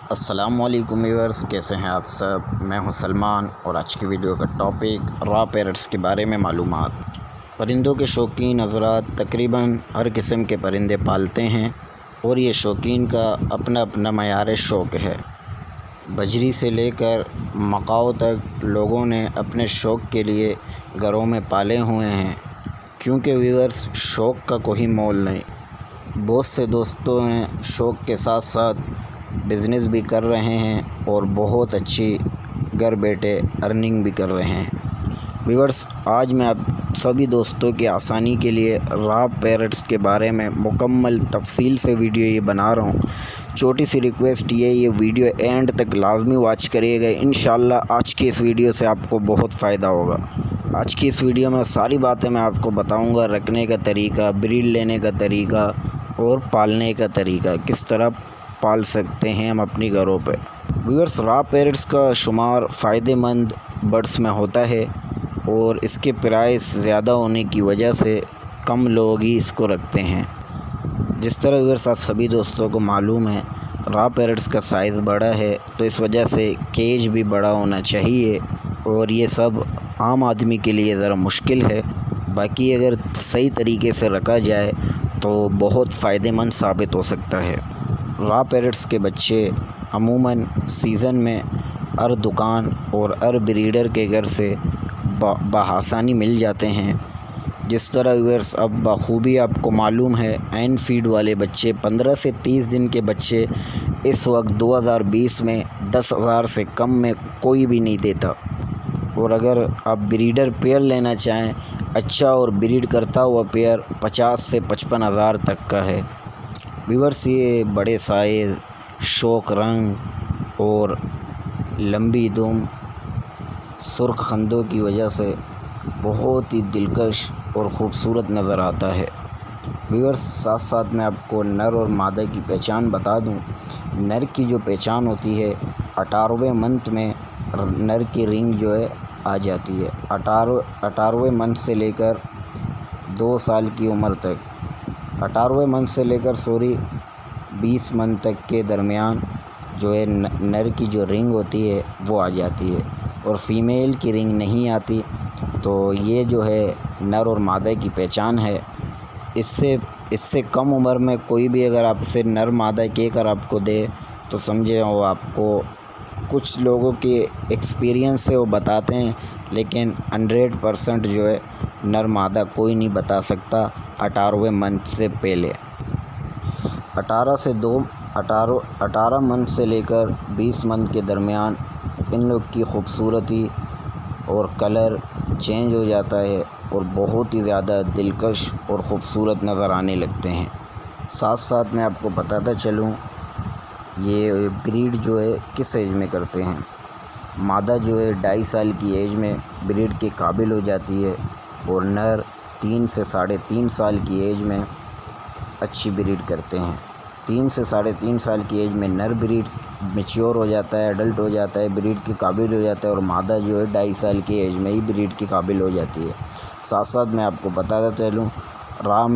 अस्सलामुअलैकुम व्यूअर्स, कैसे हैं आप सब। मैं हूं सलमान और आज की वीडियो का टॉपिक रॉ पैरट्स के बारे में मालूमात। परिंदों के शौकीन हज़रात तकरीबन हर किस्म के परिंदे पालते हैं और ये शौकीन का अपना अपना मयार शौक़ है। बजरी से लेकर मकाओ तक लोगों ने अपने शौक़ के लिए घरों में पाले हुए हैं, क्योंकि व्यूअर्स शौक़ का कोई मोल नहीं। बहुत से दोस्तों हैं शौक़ के साथ साथ बिज़नेस भी कर रहे हैं और बहुत अच्छी घर बैठे अर्निंग भी कर रहे हैं। व्यूअर्स, आज मैं आप सभी दोस्तों की आसानी के लिए रॉ पैरट्स के बारे में मुकम्मल तफसील से वीडियो ये बना रहा हूँ। छोटी सी रिक्वेस्ट ये वीडियो एंड तक लाजमी वॉच करिएगा। इंशाल्लाह आज की इस वीडियो से आपको बहुत फ़ायदा होगा। आज की इस वीडियो में सारी बातें मैं आपको बताऊँगा, रखने का तरीका, ब्रीड लेने का तरीका और पालने का तरीका, किस तरह पाल सकते हैं हम अपनी घरों पे। व्यूअर्स, रॉ पैरट्स का शुमार फ़ायदेमंद बर्ड्स में होता है और इसके प्राइस ज़्यादा होने की वजह से कम लोग ही इसको रखते हैं। जिस तरह व्यूअर्स आप सभी दोस्तों को मालूम है, रॉ पैरट्स का साइज़ बड़ा है तो इस वजह से केज भी बड़ा होना चाहिए और ये सब आम आदमी के लिए ज़रा मुश्किल है। बाकी अगर सही तरीके से रखा जाए तो बहुत फ़ायदेमंद साबित हो सकता है। रॉ पैरट्स के बच्चे अमूमन सीज़न में हर दुकान और हर ब्रीडर के घर से बआसानी मिल जाते हैं। जिस तरह व्यूअर्स अब बखूबी आपको मालूम है, एन फीड वाले बच्चे 15 से 30 दिन के बच्चे इस वक्त 2020 में 10,000 से कम में कोई भी नहीं देता। और अगर आप ब्रीडर पेयर लेना चाहें, अच्छा और ब्रीड करता हुआ पेयर 50 से 55,000 तक का है। व्यूअर्स, ये बड़े साइज़, शौक रंग और लंबी दुम, सुर्ख खंदों की वजह से बहुत ही दिलकश और ख़ूबसूरत नज़र आता है। व्यूअर्स, साथ साथ मैं आपको नर और मादा की पहचान बता दूं। नर की जो पहचान होती है, 18वें मंथ में नर की रिंग जो है आ जाती है। 18वें मंथ से लेकर 2 साल की उम्र तक, 18वें मंथ से लेकर 20 मंथ तक के दरमियान जो है नर की जो रिंग होती है वो आ जाती है और फ़ीमेल की रिंग नहीं आती। तो ये जो है नर और मादा की पहचान है। इससे कम उम्र में कोई भी अगर आपसे नर मादा कहकर आपको दे तो समझे वो आपको कुछ लोगों के एक्सपीरियंस से वो बताते हैं, लेकिन 100% जो है नर मादा कोई नहीं बता सकता 18वें मंथ से पहले। 18 मंथ से लेकर 20 मंथ के दरमियान इन लोग की खूबसूरती और कलर चेंज हो जाता है और बहुत ही ज़्यादा दिलकश और ख़ूबसूरत नज़र आने लगते हैं। साथ साथ मैं आपको बताता चलूँ, ये ब्रीड जो है किस एज में करते हैं। मादा जो है 2.5 साल की एज में ब्रीड के काबिल हो जाती है और नर 3 से 3.5 साल की एज में अच्छी ब्रीड करते हैं। 3 से 3.5 साल की एज में नर ब्रीड मैच्योर हो जाता है, एडल्ट हो जाता है, ब्रीड के काबिल हो जाता है और मादा जो है 2.5 साल की एज में ही ब्रीड के काबिल हो जाती है। साथ साथ मैं आपको बताता चलूँ, रॉ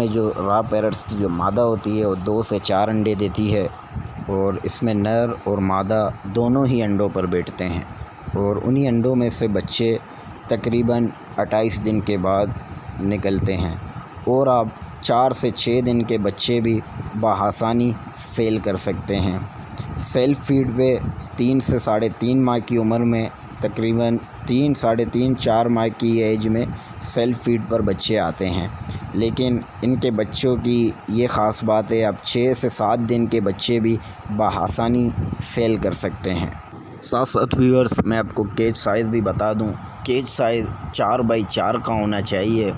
पैरट्स की जो मादा होती है वो 2 से 4 अंडे देती है और इसमें नर और मादा दोनों ही अंडों पर बैठते हैं और उन्हीं अंडों में से बच्चे तकरीबन 28 दिन के बाद निकलते हैं और आप 4 से 6 दिन के बच्चे भी बआसानी सेल कर सकते हैं। सेल्फ फीड पे 3 से 3.5 माह की उम्र में तकरीबन 3-4 माह की एज में सेल्फ फीड पर बच्चे आते हैं, लेकिन इनके बच्चों की ये ख़ास बात है, आप 6 से 7 दिन के बच्चे भी बआसानी सेल कर सकते हैं। साथ साथ व्यूअर्स, मैं आपको केज साइज़ भी बता दूं। केज साइज़ 4x4 का होना चाहिए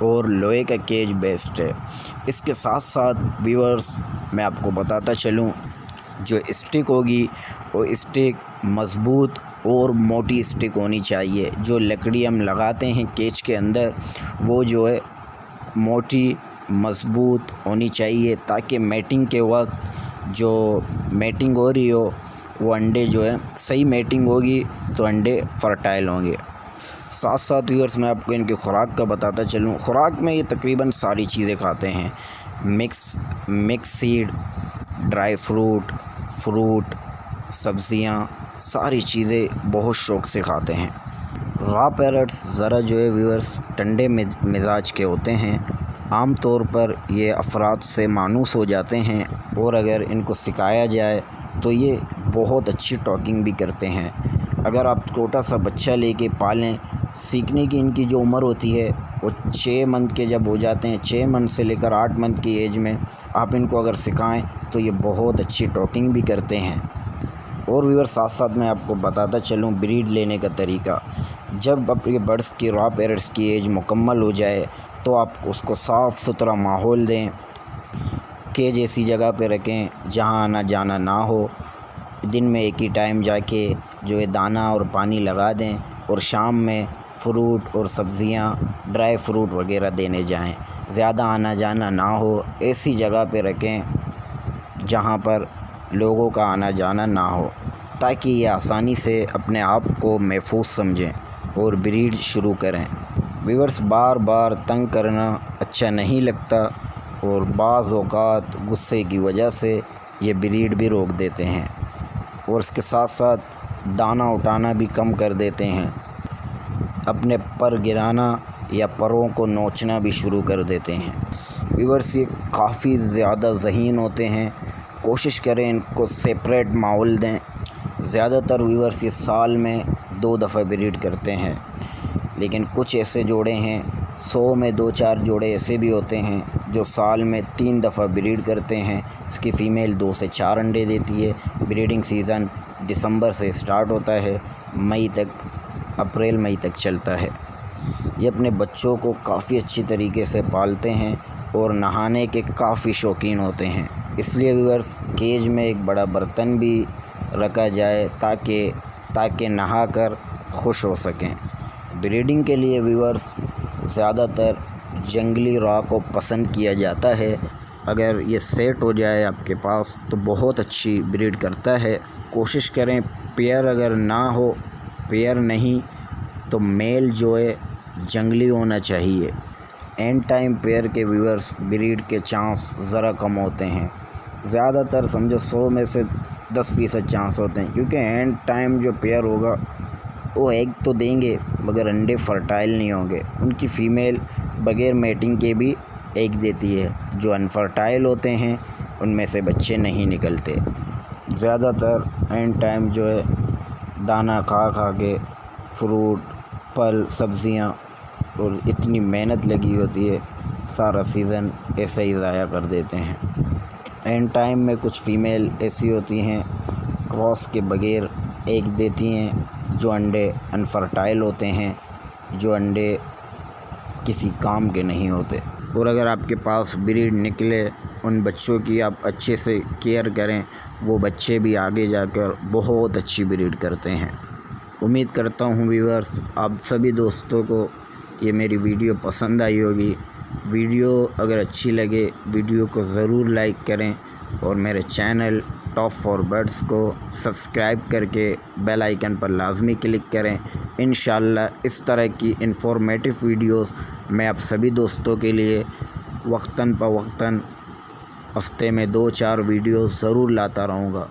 और लोहे का केज बेस्ट है। इसके साथ साथ व्यूअर्स मैं आपको बताता चलूं, जो स्टिक होगी वो स्टिक मज़बूत और मोटी स्टिक होनी चाहिए। जो लकड़ी हम लगाते हैं केज के अंदर वो जो है मोटी मज़बूत होनी चाहिए, ताकि मैटिंग के वक्त जो मैटिंग हो रही हो वो अंडे जो है सही मैटिंग होगी तो अंडे फर्टाइल होंगे। साथ साथ व्यूअर्स मैं आपको इनकी खुराक का बताता चलूँ। खुराक में ये तकरीबन सारी चीज़ें खाते हैं। मिक्स सीड, ड्राई फ्रूट, सब्ज़ियाँ, सारी चीज़ें बहुत शौक़ से खाते हैं। रॉ पैरट्स ज़रा जो है व्यूअर्स ठंडे मिजाज के होते हैं। आम तौर पर ये अफराद से मानूस हो जाते हैं और अगर इनको सिखाया जाए तो ये बहुत अच्छी टॉकिंग भी करते हैं। अगर आप छोटा सा बच्चा लेके पालें, सीखने की इनकी जो उम्र होती है वो 6 मंथ के जब हो जाते हैं, 6 मंथ से लेकर 8 मंथ की एज में आप इनको अगर सिखाएं तो ये बहुत अच्छी टॉकिंग भी करते हैं। और व्यूअर्स साथ साथ मैं आपको बताता चलूँ ब्रीड लेने का तरीका। जब आपके बर्ड्स की रॉ पैरट्स की एज मुकम्मल हो जाए तो आप उसको साफ़ सुथरा माहौल दें, केज ऐसी जगह पे रखें जहाँ आना जाना ना हो। दिन में एक ही टाइम जाके जो है दाना और पानी लगा दें और शाम में फ्रूट और सब्ज़ियाँ, ड्राई फ्रूट वगैरह देने जाएं। ज़्यादा आना जाना ना हो, ऐसी जगह पे रखें जहाँ पर लोगों का आना जाना ना हो, ताकि ये आसानी से अपने आप को महफूज समझें और ब्रीड शुरू करें। व्यूअर्स बार बार तंग करना अच्छा नहीं लगता और बाज़ औक़ात गुस्से की वजह से ये ब्रीड भी रोक देते हैं और इसके साथ साथ दाना उठाना भी कम कर देते हैं। अपने पर गिराना या परों को नोचना भी शुरू कर देते हैं। व्यूअर्स ये काफ़ी ज़्यादा ज़हीन होते हैं। कोशिश करें इनको सेपरेट माहौल दें। ज़्यादातर व्यूअर्स ये साल में 2 दफ़ा ब्रीड करते हैं, लेकिन कुछ ऐसे जोड़े हैं, 100 में 2-4 जोड़े ऐसे भी होते हैं जो साल में 3 दफ़ा ब्रीड करते हैं। इसकी फ़ीमेल 2 से 4 अंडे देती है। ब्रीडिंग सीज़न दिसंबर से स्टार्ट होता है, मई तक, अप्रैल मई तक चलता है। ये अपने बच्चों को काफ़ी अच्छी तरीके से पालते हैं और नहाने के काफ़ी शौकीन होते हैं। इसलिए व्यूअर्स केज में एक बड़ा बर्तन भी रखा जाए ताकि नहाकर खुश हो सकें। ब्रीडिंग के लिए व्यूअर्स ज़्यादातर जंगली रॉ को पसंद किया जाता है। अगर ये सेट हो जाए आपके पास तो बहुत अच्छी ब्रीड करता है। कोशिश करें पेयर अगर ना हो, पेयर नहीं तो मेल जो है जंगली होना चाहिए। एंड टाइम पेयर के व्यूअर्स ब्रीड के चांस ज़रा कम होते हैं। ज़्यादातर समझो 100 में से 10% चांस होते हैं, क्योंकि एंड टाइम जो पेयर होगा वो एग तो देंगे मगर अंडे फर्टाइल नहीं होंगे। उनकी फ़ीमेल बग़ैर मैटिंग के भी एग देती है। जो अनफर्टाइल होते हैं उनमें से बच्चे नहीं निकलते। ज़्यादातर एंड टाइम जो है दाना खा खा के फ्रूट, फल, सब्ज़ियाँ और इतनी मेहनत लगी होती है, सारा सीज़न ऐसे ही ज़ाया कर देते हैं। एंड टाइम में कुछ फ़ीमेल ऐसी होती हैं क्रॉस के बग़ैर एग देती हैं, जो अंडे अनफर्टाइल होते हैं, जो अंडे किसी काम के नहीं होते। और अगर आपके पास ब्रीड निकले, उन बच्चों की आप अच्छे से केयर करें, वो बच्चे भी आगे जाकर बहुत अच्छी ब्रीड करते हैं। उम्मीद करता हूँ व्यूअर्स आप सभी दोस्तों को ये मेरी वीडियो पसंद आई होगी। वीडियो अगर अच्छी लगे वीडियो को ज़रूर लाइक करें और मेरे चैनल टॉप फॉर बर्ड्स को सब्सक्राइब करके बेल आइकन पर लाजमी क्लिक करें। इंशाअल्लाह इस तरह की इंफॉर्मेटिव वीडियोस मैं आप सभी दोस्तों के लिए वक्तन फ़वक्तन हफ्ते में 2-4 वीडियोस ज़रूर लाता रहूँगा।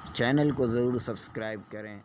चैनल को ज़रूर सब्सक्राइब करें।